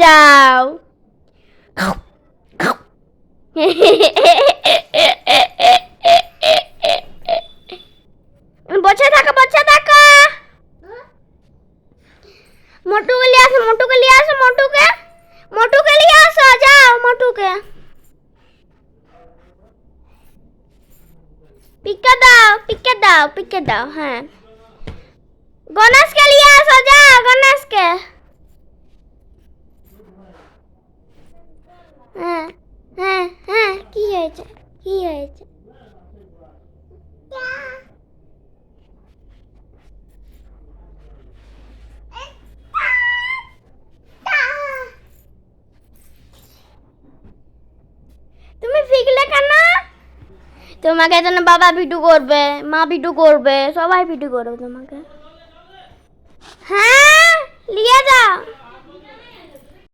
যাও। বসে থাকো বসে থাকো। মোটুকে নিয়ে আসো মোটুকে নিয়ে আসো মোটুকে মোটুকে নিয়ে আসো যাও মোটুকে পিকে দাও হ্যাঁ গণেশকে নিয়ে আসো যাও গণেশকে হ্যাঁ হ্যাঁ হ্যাঁ কি হয়েছে কি হয়েছে তুমি শিখলে কেন তোমাকে যেন বাবা ভিডিও করবে মা ভিডিও করবে সবাই ভিডিও করবে তোমাকে হ্যাঁ নিয়ে যাও